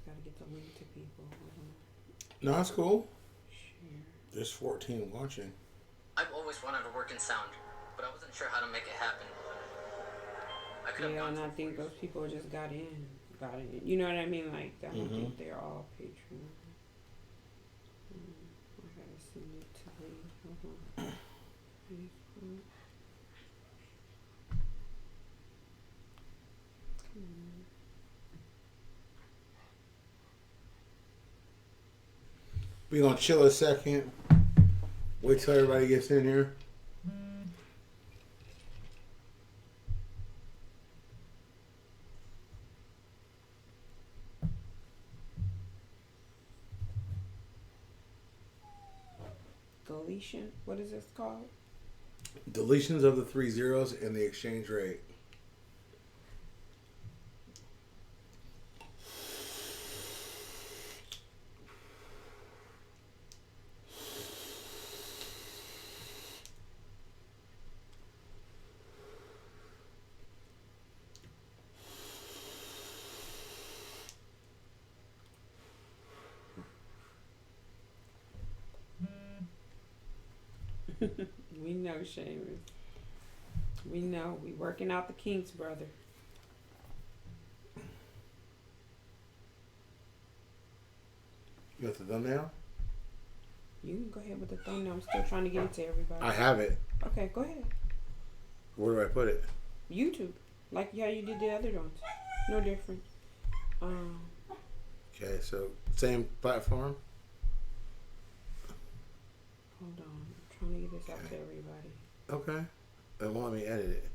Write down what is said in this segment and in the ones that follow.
gotta get the link to people. No, that's cool. Share. There's 14 watching. I've always wanted to work in sound, but I wasn't sure how to make it happen. I could have Yeah, gone and to I think those people just got in. Got in. You know what I mean? Like, I don't think they're all Patreon. I gotta send it to Lee. Hold on. Facebook. We gonna chill a second. Wait till everybody gets in here. Deletion. What is this called? Deletions of the 3 zeros and the exchange rate. We know, Seamus. We know. We working out the kinks, brother. You got the thumbnail? You can go ahead with the thumbnail. I'm still trying to get it to everybody. I have it. Okay, go ahead. Where do I put it? YouTube. Like how you did the other ones. No different. Okay, so same platform? Hold on. I'm trying to get this out to everybody. Okay. It won't let me edit it.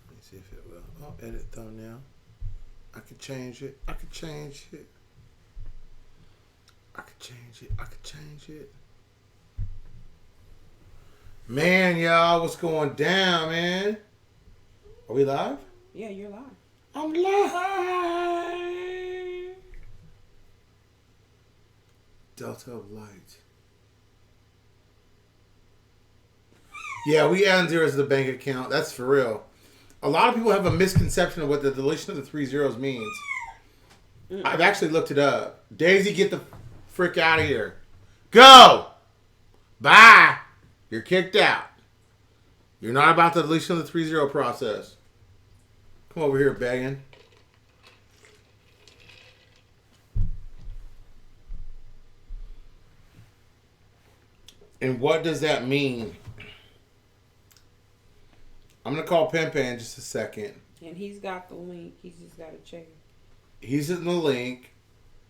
Let me see if it will. Oh, edit thumbnail. I could change it. I could change it. I could change it. I could change it. Man, y'all, what's going down, man? Are we live? Yeah, you're live. I'm live. Delta of light. Yeah, we add zeros to the bank account. That's for real. A lot of people have a misconception of what the deletion of the 3 zeros means. I've actually looked it up. Daisy, get the frick out of here. Go! Bye! You're kicked out. You're not about the deletion of the 3 zero process. Come over here, begging. And what does that mean? I'm going to call Pempe in just a second. And he's got the link. He's just got to check it. He's in the link.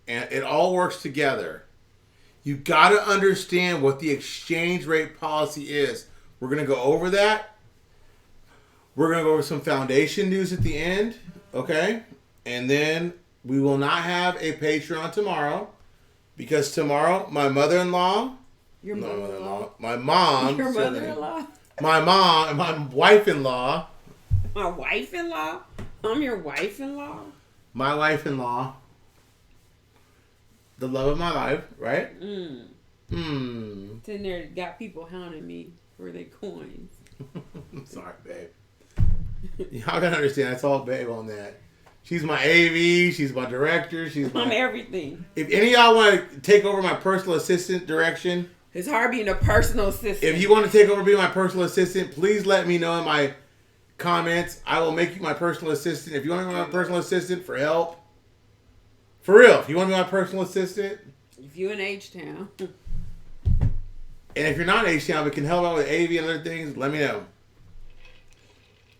And it all works together. You got to understand what the exchange rate policy is. We're going to go over that. We're going to go over some foundation news at the end. Okay? And then we will not have a Patreon tomorrow. Because tomorrow, my mother-in-law... Your mother-in-law? My mom... Your mother-in-law? My mom and my wife-in-law. My wife-in-law? I'm your wife-in-law? My wife-in-law. The love of my life, right? Sitting there, got people hounding me for their coins. I'm sorry, babe. Y'all gotta understand, that's all babe on that. She's my AV, she's my director, she's my... I'm everything. If any of y'all want to take over my personal assistant direction... It's hard being a personal assistant. If you want to take over being my personal assistant, please let me know in my comments. I will make you my personal assistant. If you want to be my personal assistant for help... For real, if you want to be my personal assistant... If you in H-Town... And if you're not in H-Town but can help out with AV and other things, let me know.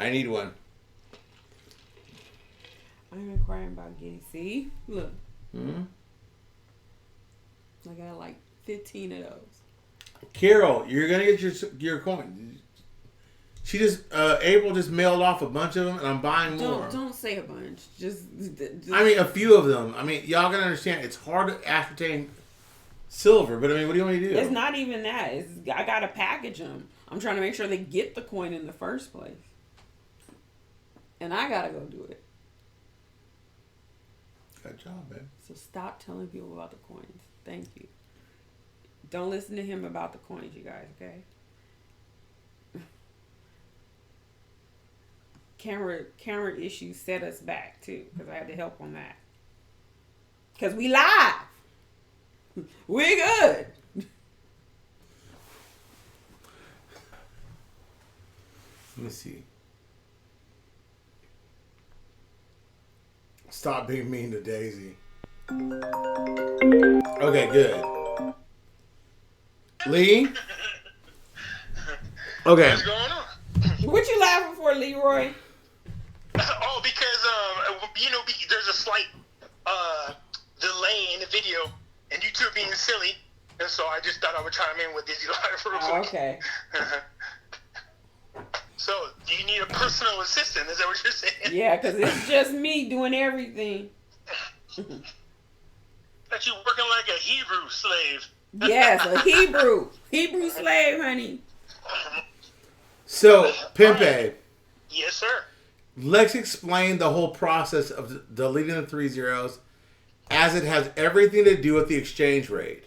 I need one. I'm inquiring about getting... See? Look. Mm-hmm. I got like 15 of those. Carol, you're going to get your coin. She just... April just mailed off a bunch of them and I'm buying more. Don't say a bunch. Just I mean, a few of them. I mean, y'all got to understand, it's hard to ascertain silver, but I mean, what do you want me to do? It's not even that. I got to package them. I'm trying to make sure they get the coin in the first place. And I got to go do it. Good job, babe. So stop telling people about the coins. Thank you. Don't listen to him about the coins, you guys, okay? Camera issues set us back, too, because I had to help on that. Because we live. We're good. Let me see. Stop being mean to Daisy. Okay, good. Lee? Okay. What's going on? What you laughing for, Leroy? Oh, because there's a slight delay in the video, and you two are being silly, and so I just thought I would chime in with Dizzy Live real quick. Okay. So, do you need a personal assistant? Is that what you're saying? Yeah, because it's just me doing everything. That you working like a Hebrew slave. Yes, a Hebrew slave, honey. So, Pimpe, Yes, sir. let's explain the whole process of deleting the 3 zeros as it has everything to do with the exchange rate.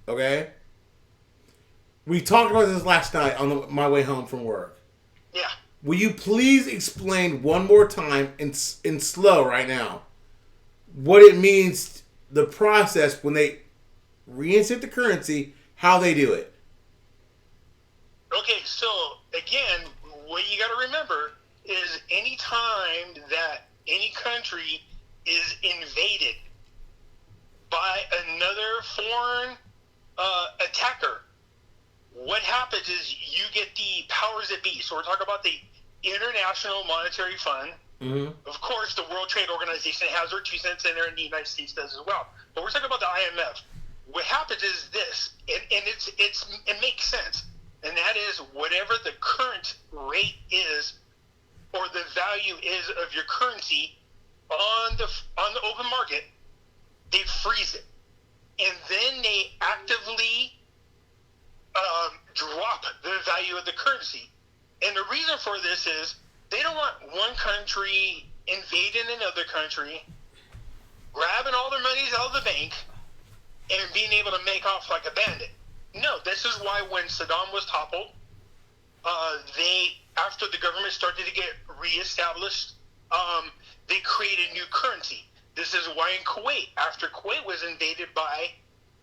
Okay? We talked about this last night on my way home from work. Yeah. Will you please explain one more time in slow right now what it means, the process when they reinstate the currency, how they do it? Okay, so again, what you got to remember is any time that any country is invaded by another foreign attacker, what happens is you get the powers that be. So we're talking about the International Monetary Fund. Mm-hmm. Of course, the World Trade Organization has their 2 cents in there, and the United States does as well. But we're talking about the IMF. What happens is this, and it makes sense, and that is whatever the current rate is, or the value is of your currency on the open market, they freeze it, and then they actively drop the value of the currency. And the reason for this is they don't want one country invading another country, grabbing all their monies out of the bank, and being able to make off like a bandit. No, this is why when Saddam was toppled, after the government started to get reestablished, they created new currency. This is why in Kuwait, after Kuwait was invaded by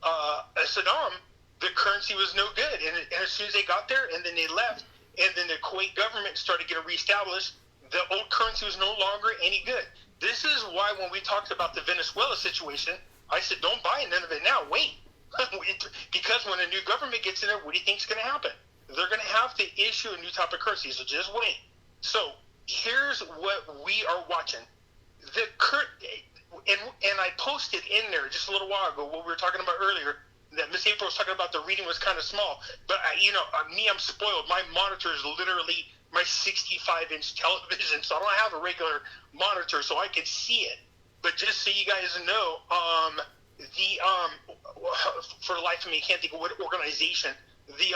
Saddam, the currency was no good. And as soon as they got there, and then they left, and then the Kuwait government started getting reestablished, the old currency was no longer any good. This is why when we talked about the Venezuela situation, I said, don't buy none of it now. Wait. Because when a new government gets in there, what do you think is going to happen? They're going to have to issue a new type of currency, so just wait. So here's what we are watching. And I posted in there just a little while ago what we were talking about earlier, that Miss April was talking about the reading was kind of small. But, I'm spoiled. My monitor is literally my 65-inch television, so I don't have a regular monitor, so I can see it. But just so you guys know, for the life of me, I can't think of what organization, the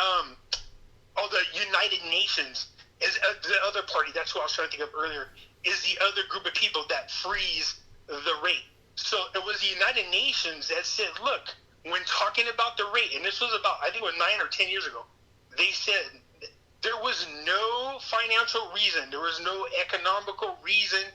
United Nations is the other party. That's who I was trying to think of earlier, is the other group of people that freeze the rate. So it was the United Nations that said, look, when talking about the rate, and this was about, I think it was 9 or 10 years ago, they said there was no financial reason, there was no economical reason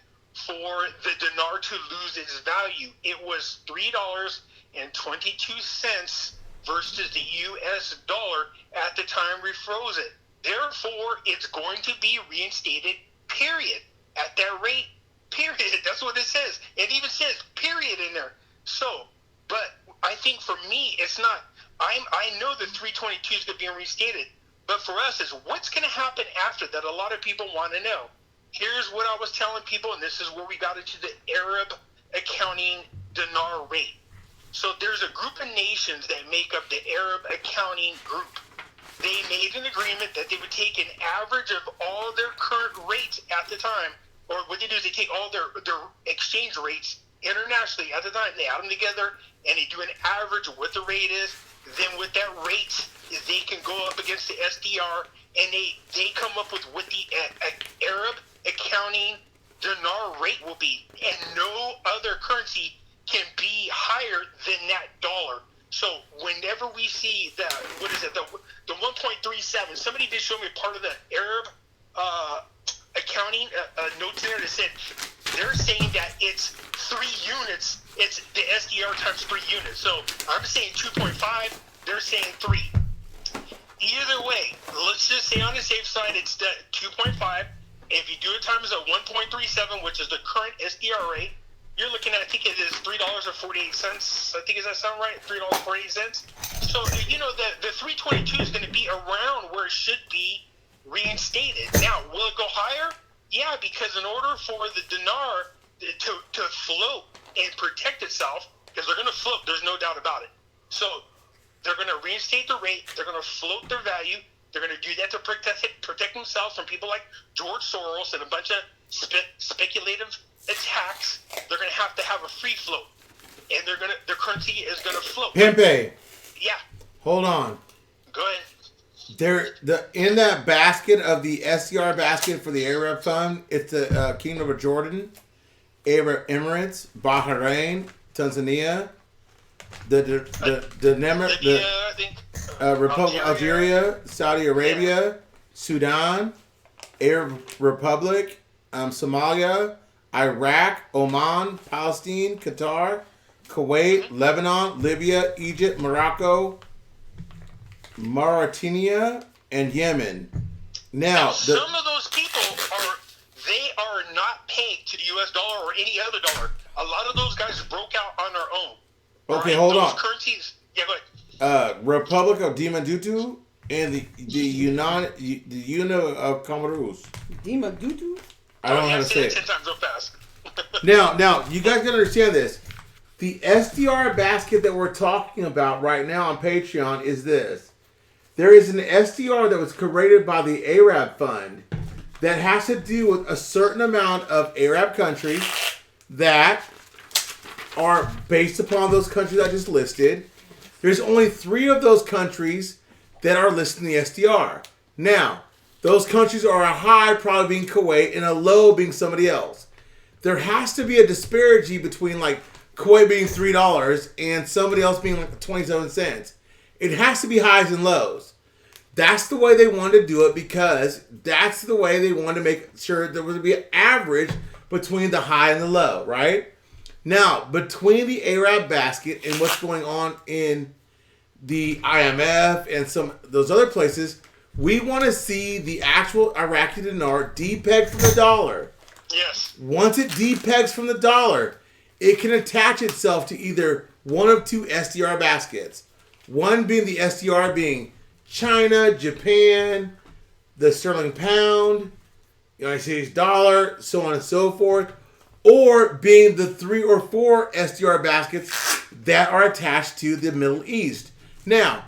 for the dinar to lose its value. It was $3.22 versus the U.S. dollar at the time we froze it. Therefore, it's going to be reinstated, period. At that rate, period. That's what it says. It even says period in there. So, but I think for me, it's not, I know the 322 is going to be reinstated, but for us, is what's going to happen after that a lot of people want to know. Here's what I was telling people, and this is where we got into the Arab accounting dinar rate. So there's a group of nations that make up the Arab accounting group. They made an agreement that they would take an average of all their current rates at the time, or what they do is they take all their exchange rates internationally at the time, they add them together, and they do an average of what the rate is. Then with that rate, they can go up against the SDR, and they come up with what the Arab accounting dinar rate will be, and no other currency can be higher than that dollar. So whenever we see the 1.37, somebody did show me part of the Arab accounting notes there that said they're saying that it's 3 units. It's the SDR times 3 units. So I'm saying 2.5. They're saying 3. Either way, let's just say on the safe side, it's the 2.5. If you do it times a 1.37, which is the current SDR rate, you're looking at, I think it is $3.48. I think, does that sound right? $3.48. So, the 322 is going to be around where it should be reinstated. Now, will it go higher? Yeah, because in order for the dinar to float and protect itself, because they're going to float, there's no doubt about it. So, they're going to reinstate the rate. They're going to float their value. They're going to do that to protect themselves from people like George Soros and a bunch of speculative attacks. They're going to have a free float, and their currency is going to float. Pimpe. Yeah. Hold on. Go ahead. In that basket of the SCR basket for the Arab Fund, it's the Kingdom of Jordan, Arab Emirates, Bahrain, Tanzania, the I think, Republic of Algeria, Saudi Arabia, Sudan, Arab Republic, Somalia, Iraq, Oman, Palestine, Qatar, Kuwait, Lebanon, Libya, Egypt, Morocco, Mauritania, and Yemen. Now, some of those people are not pegged to the U.S. dollar or any other dollar. A lot of those guys broke out on their own. Okay, hold on. Currencies. Yeah, go ahead. Republic of Dimadutu and the Union of Comoros. Dimadutu? I don't know how to say it. 10 times so fast. Now, you guys gotta understand this. The SDR basket that we're talking about right now on Patreon is this. There is an SDR that was created by the Arab Fund that has to do with a certain amount of Arab countries that are based upon those countries I just listed. There's only 3 of those countries that are listed in the SDR. Now, those countries are a high probably being Kuwait and a low being somebody else. There has to be a disparity between like Kuwait being $3 and somebody else being like 27 cents. It has to be highs and lows. That's the way they wanted to do it because that's the way they wanted to make sure there was to be an average between the high and the low, right? Now, between the Arab basket and what's going on in the IMF and some of those other places, we want to see the actual Iraqi dinar depegged from the dollar. Yes. Once it depegs from the dollar, it can attach itself to either one of 2 SDR baskets. One being the SDR being China, Japan, the sterling pound, United States dollar, so on and so forth. Or being the 3 or 4 SDR baskets that are attached to the Middle East. Now,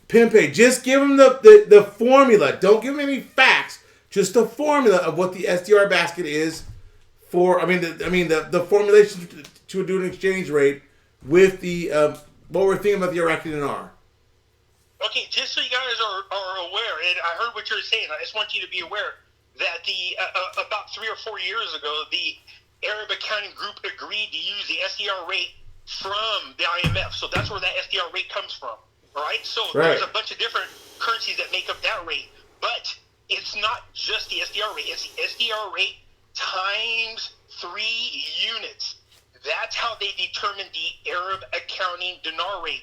Pimpe, just give them the formula. Don't give them any facts. Just the formula of what the SDR basket is for. The formulation to do an exchange rate with the what we're thinking about the Iraqi dinar. Okay, just so you guys are aware, and I heard what you're saying. I just want you to be aware that about 3 or 4 years ago, the Arab Accounting Group agreed to use the SDR rate from the IMF. So that's where that SDR rate comes from. All right? So there's a bunch of different currencies that make up that rate. But it's not just the SDR rate. It's the SDR rate times 3 units. That's how they determine the Arab Accounting Dinar rate.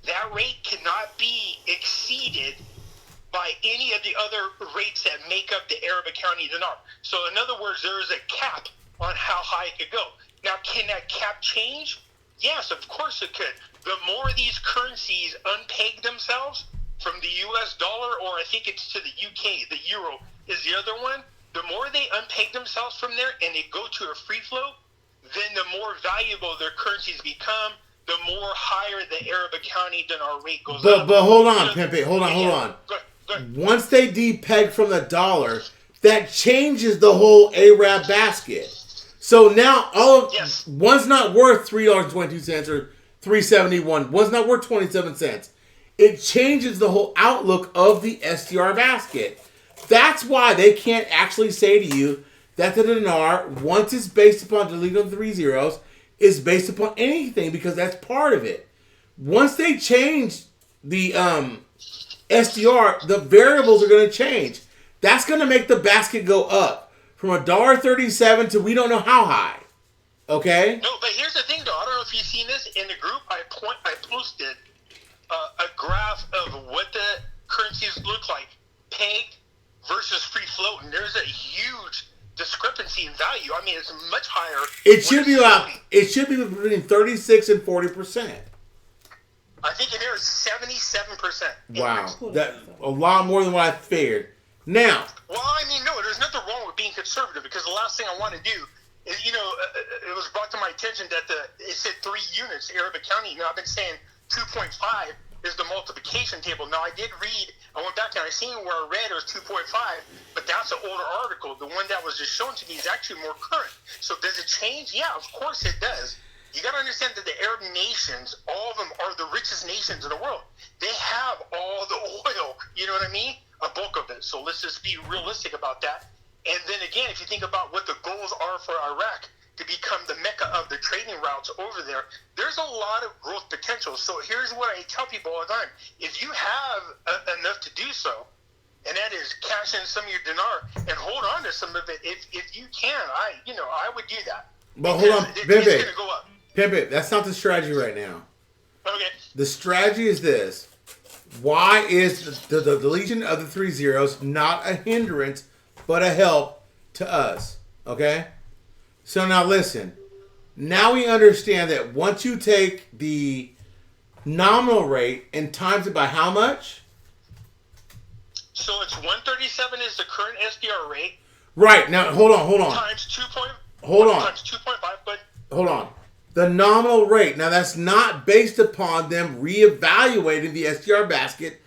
That rate cannot be exceeded by any of the other rates that make up the Arab Accounting Dinar. So in other words, there is a cap on how high it could go. Now, can that cap change? Yes, of course it could. The more these currencies unpeg themselves from the US dollar, or I think it's to the UK, the euro is the other one, the more they unpeg themselves from there and they go to a free float, then the more valuable their currencies become, the more higher the Arab Accounting Dinar rate goes up. But hold on, Pimpe, hold on. Go ahead. Once they depeg from the dollar, that changes the whole Arab basket. So now one's not worth $3.22 or $3.71. One's not worth 27 cents. It changes the whole outlook of the SDR basket. That's why they can't actually say to you that the dinar, once it's based upon deleting of 3 zeros, is based upon anything because that's part of it. Once they change the SDR, the variables are going to change. That's going to make the basket go up. from $1.37 to we don't know how high. Okay? No, but here's the thing, though. I don't know if you've seen this in the group. I posted a graph of what the currencies look like, pegged versus free float, and there's a huge discrepancy in value. I mean, it's much higher. It should be between 36 and 40%. I think it is 77%. Wow, that a lot more than what I figured. Now, well, I mean, no, there's nothing wrong with being conservative, because the last thing I want to do is, it was brought to my attention that it said 3 units, Arabic County. I've been saying 2.5 is the multiplication table. Now, I went back and I seen where I read it was 2.5, but that's an older article. The one that was just shown to me is actually more current. So does it change? Yeah, of course it does. You got to understand that the Arab nations, all of them are the richest nations in the world. They have all the oil, you know what I mean? A bulk of it. So let's just be realistic about that. And then again, if you think about what the goals are for Iraq to become the mecca of the trading routes over there, there's a lot of growth potential. So here's what I tell people all the time. If you have enough to do so, and that is cash in some of your dinar and hold on to some of it, if you can, I would do that. But hold on, it's going to go up. Pimpin', that's not the strategy right now. Okay. The strategy is this. Why is the deletion of the 3 zeros not a hindrance, but a help to us? Okay? So now listen. Now we understand that once you take the nominal rate and times it by how much? So it's 137 is the current SDR rate. Right. Now, hold on. Times 2. Hold on. Times 2.5, but... Hold on. The nominal rate. Now, that's not based upon them reevaluating the SDR basket,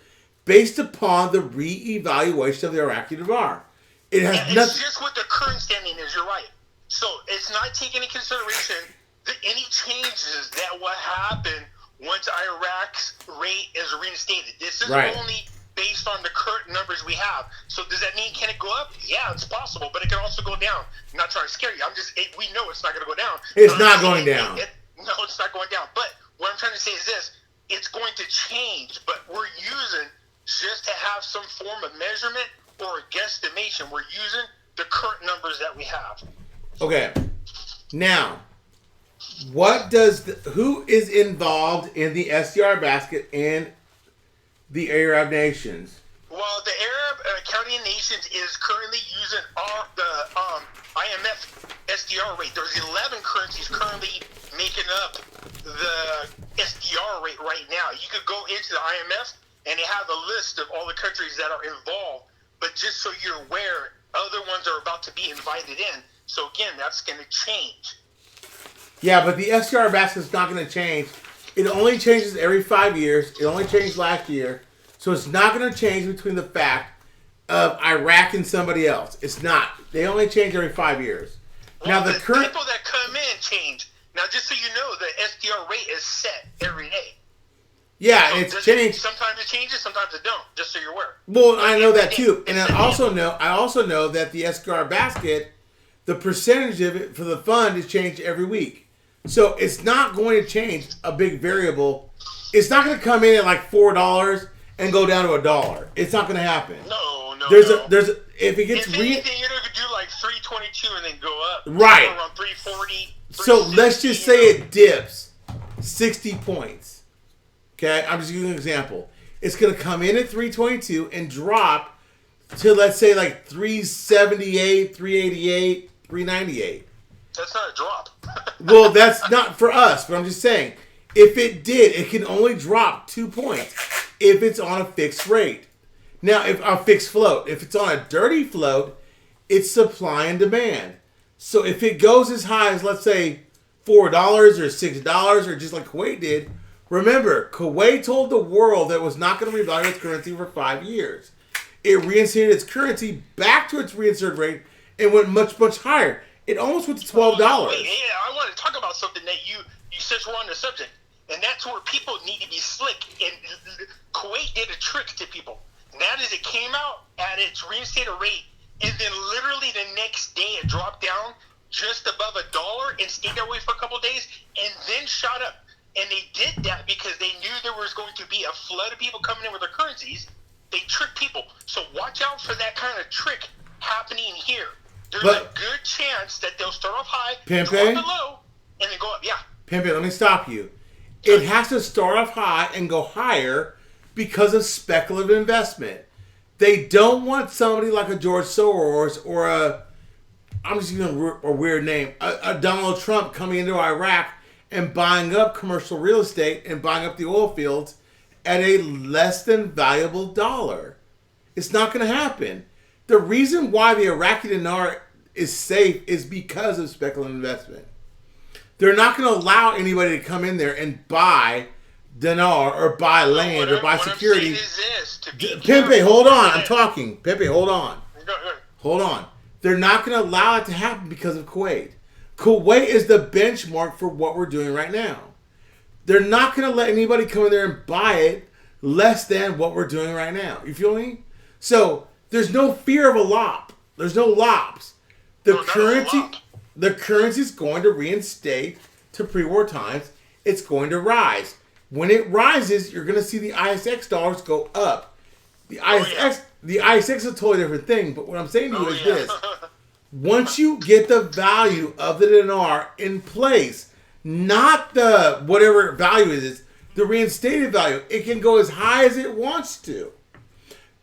based upon the reevaluation of the Iraqi Dinar. It has it's nothing. just what the current standing is. You're right. So it's not taking into consideration any changes that will happen once Iraq's rate is reinstated. This is Right. only based on the current numbers we have. So does that mean, can it go up? Yeah, it's possible, but it can also go down. I'm not trying to scare you. We know it's not going to go down. It's not going down. No, it's not going down. But what I'm trying to say is this. It's going to change, but we're using, just to have some form of measurement or a guesstimation, we're using the current numbers that we have. Okay. Now, who is involved in the SDR basket in the Arab nations? Well, the Arab County nations is currently using the IMF SDR rate. There's 11 currencies currently making up the SDR rate right now. You could go into the IMF and they have a list of all the countries that are involved. But just so you're aware, other ones are about to be invited in. So again, that's going to change. Yeah, but the SDR basket is not going to change. It only changes every 5 years. It only changed last year. So it's not going to change between the fact of Iraq and somebody else. It's not. They only change every 5 years. Well, Now, the current people that come in change. Now, just so you know, the SDR rate is set every day. Yeah, So it's changed. Sometimes it changes, sometimes it don't. Just so you're aware. Well, I know that too, and I also know that the SDR basket, the percentage of it for the fund is changed every week. So it's not going to change a big variable. It's not going to come in at like $4 and go down to $1. It's not going to happen. No. There's if it gets if anything, it'll do like 322 and then go up. Right. Around 340. So let's just say it dips 60 points. Okay, I'm just giving you an example. It's going to come in at 322 and drop to, let's say, like 378, 388, 398. That's not a drop. Well, that's not for us, but I'm just saying, if it did, it can only drop 2 points if it's on a fixed rate. Now, if a fixed float, if it's on a dirty float, it's supply and demand. So if it goes as high as, let's say, $4 or $6 or just like Kuwait did, remember, Kuwait told the world that it was not going to revalue its currency for 5 years. It reinstated its currency back to its reinstated rate and went much, much higher. It almost went to $12. Yeah, I want to talk about something that you since we're on the subject, and that's where people need to be slick. And Kuwait did a trick to people. And that is, it came out at its reinstated rate, and then literally the next day it dropped down just above $1 and stayed that way for a couple of days, and then shot up. And they did that because they knew there was going to be a flood of people coming in with their currencies. They tricked people. So watch out for that kind of trick happening here. there's But- a good chance that they'll start off high, Pimpin'? drop it low, and then go up. Yeah. Pimpin', let me stop you. It has to start off high and go higher because of speculative investment. They don't want somebody like a George Soros or I'm just using a weird name, a Donald Trump coming into Iraq and buying up commercial real estate and buying up the oil fields at a less than valuable dollar. It's not going to happen. The reason why the Iraqi dinar is safe is because of speculative investment. They're not going to allow anybody to come in there and buy dinar or buy land or buy security. What I'm saying is this, Pepe, hold on. I'm talking. Pepe, hold on. Go. Hold on. They're not going to allow it to happen because of Kuwait. Kuwait is the benchmark for what we're doing right now. They're not going to let anybody come in there and buy it less than what we're doing right now. You feel me? So there's no fear of a lop. There's no lops. The currency is going to reinstate to pre-war times. It's going to rise. When it rises, you're going to see the ISX dollars go up. The ISX is a totally different thing. But what I'm saying to you is this: once you get the value of the dinar in place, not the whatever value it is, the reinstated value, it can go as high as it wants to,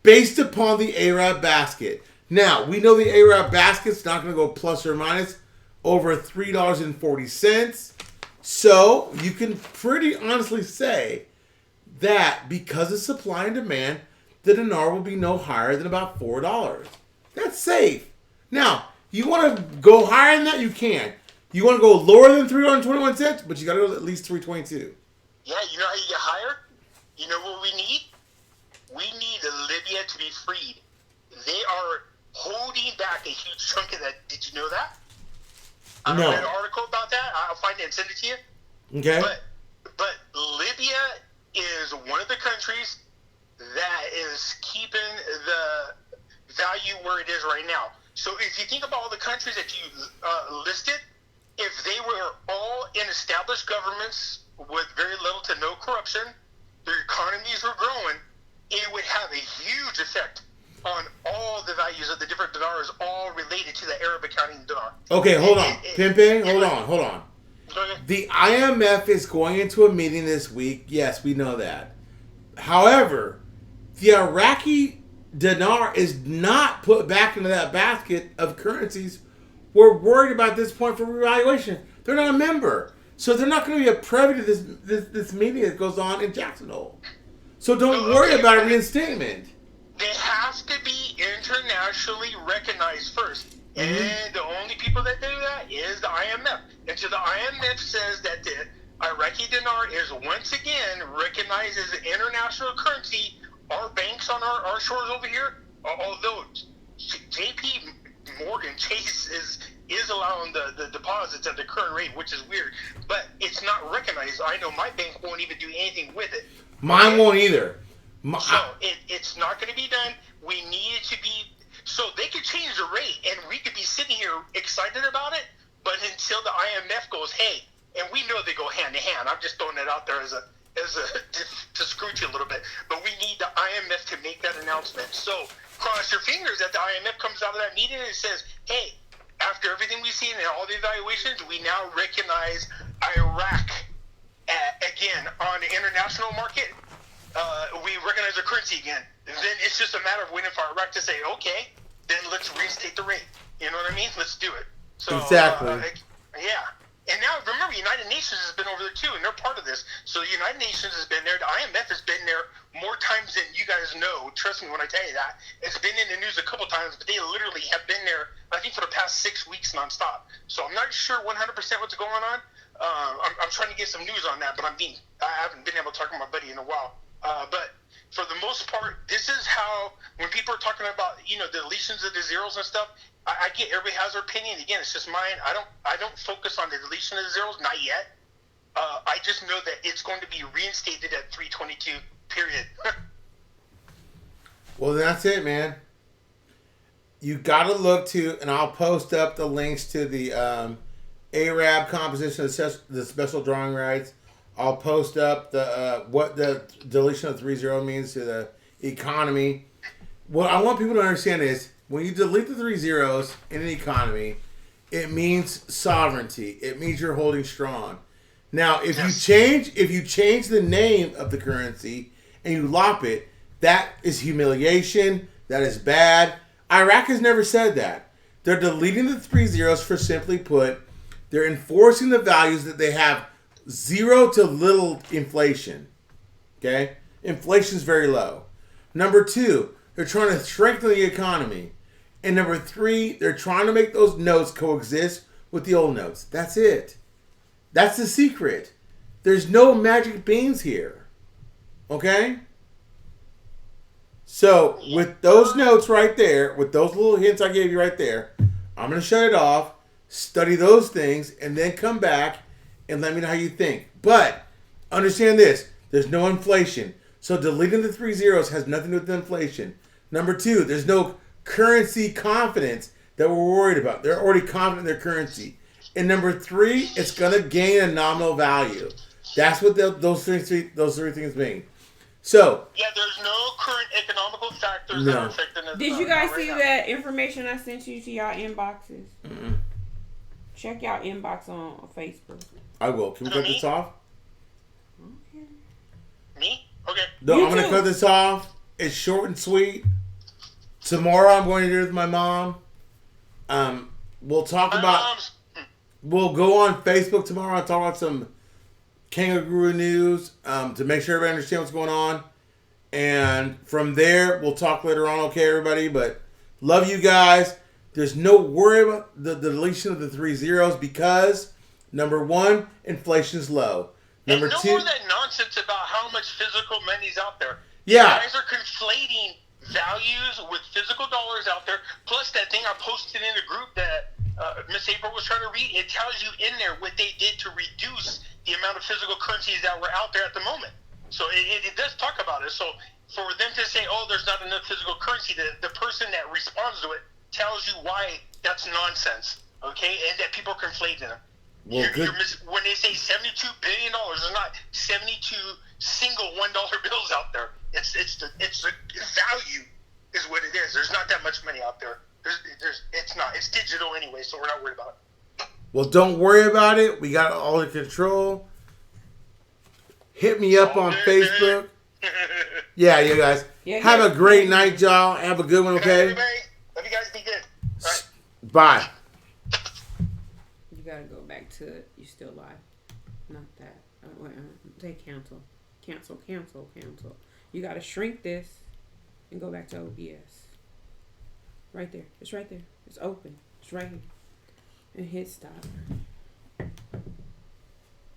based upon the Arab basket. Now we know the Arab basket's not going to go plus or minus over $3.40. So you can pretty honestly say that because of supply and demand, the dinar will be no higher than about $4. That's safe. Now, you want to go higher than that, you can. You want to go lower than $3.21, but you got to go at least $3.22. Yeah, you know how you get higher? You know what we need? We need Libya to be freed. They are holding back a huge chunk of that. Did you know that? I read an article about that. I'll find it and send it to you. Okay. But Libya is one of the countries that is keeping the value where it is right now. So if you think about all the countries that you listed, if they were all in established governments with very little to no corruption, their economies were growing, it would have a huge effect on all the values of the different dinars, all related to the Arab accounting dinar. Okay, hold on. Pimpin', hold on. The IMF is going into a meeting this week. Yes, we know that. However, the Iraqi dinar is not put back into that basket of currencies we're worried about at this point for revaluation. They're not a member. So they're not going to be a privy to this meeting that goes on in Jackson Hole. So don't worry about a reinstatement. They have to be internationally recognized first. And the only people that do that is the IMF. And so the IMF says that the Iraqi dinar is once again recognized as an international currency. Our banks on our shores over here, although JP Morgan Chase is allowing the deposits at the current rate, which is weird, but it's not recognized. I know my bank won't even do anything with it. Mine won't either. So it's not going to be done. We need it to be, so they could change the rate and we could be sitting here excited about it, but until the IMF goes, hey, and we know they go hand in hand. I'm just throwing it out there as a to scrooge you a little bit, but we need the IMF to make that announcement. So cross your fingers that the IMF comes out of that meeting and says, hey, after everything we've seen and all the evaluations, we now recognize Iraq again on the international market. We recognize the currency again. And then it's just a matter of waiting for Iraq to say, okay, then let's reinstate the rate. You know what I mean? Let's do it. So exactly. Yeah. And now, remember, United Nations has been over there, too, and they're part of this. So the United Nations has been there. The IMF has been there more times than you guys know. Trust me when I tell you that. It's been in the news a couple times, but they literally have been there, I think, for the past 6 weeks nonstop. So I'm not sure 100% what's going on. I'm trying to get some news on that, but I haven't been able to talk to my buddy in a while. But for the most part, this is how, when people are talking about, the deletions of the zeros and stuff, I get everybody has their opinion. Again, it's just mine. I don't focus on the deletion of the zeros, not yet. I just know that it's going to be reinstated at 322, period. Well, that's it, man. You got to look to, and I'll post up the links to the Arab composition of the special drawing rights. I'll post up the what the deletion of 30 means to the economy. What I want people to understand is, when you delete the 3 zeros in an economy, it means sovereignty. It means you're holding strong. Now, if you change the name of the currency and you lop it, that is humiliation. That is bad. Iraq has never said that. They're deleting the 3 zeros for simply put, they're enforcing the values that they have zero to little inflation. Okay? Inflation's very low. Number 2, they're trying to strengthen the economy. And number 3, they're trying to make those notes coexist with the old notes. That's it. That's the secret. There's no magic beans here. Okay? So, with those notes right there, with those little hints I gave you right there, I'm going to shut it off, study those things, and then come back and let me know how you think. But, understand this. There's no inflation. So, deleting the 3 zeros has nothing to do with inflation. Number 2, there's no currency confidence that we're worried about. They're already confident in their currency. And number 3, it's going to gain a nominal value. That's what those three things mean. So yeah, there's no current economical factors that are affecting it. Did you guys see that information I sent you to y'all inboxes? Mm-mm. Check y'all inbox on Facebook. I will. Can we cut this off? Okay. Me? Okay. No, You I'm going to too. cut this off. It's short and sweet. Tomorrow I'm going to do it with my mom. We'll talk My about... mom's. We'll go on Facebook tomorrow and talk about some kangaroo news to make sure everybody understands what's going on. And from there, we'll talk later on, okay, everybody? But love you guys. There's no worry about the deletion of the 3 zeros because, number 1, inflation's low. Number And no 2... more of that nonsense about how much physical money's out there. Yeah. You guys are conflating values with physical dollars out there. Plus, that thing I posted in the group that Miss April was trying to read, it tells you in there what they did to reduce the amount of physical currencies that were out there at the moment. So it does talk about it. So for them to say, oh, there's not enough physical currency, the person that responds to it tells you why that's nonsense, okay? And that people are conflating them. Well, When they say $72 billion, there's not 72 single $1 bills out there. It's the value is what it is. There's not that much money out there. It's digital anyway, so we're not worried about it. Well, don't worry about it. We got it all in control. Hit me up on Facebook. Yeah, you guys. Yeah, Have yeah. a great night, y'all. Have a good one, okay? Everybody, love you guys. Be good. All right. Bye. You gotta go back to it. You still live. Not that. Say cancel. Cancel. You gotta shrink this and go back to OBS. Right there. It's right there. It's open. It's right here. And hit stop.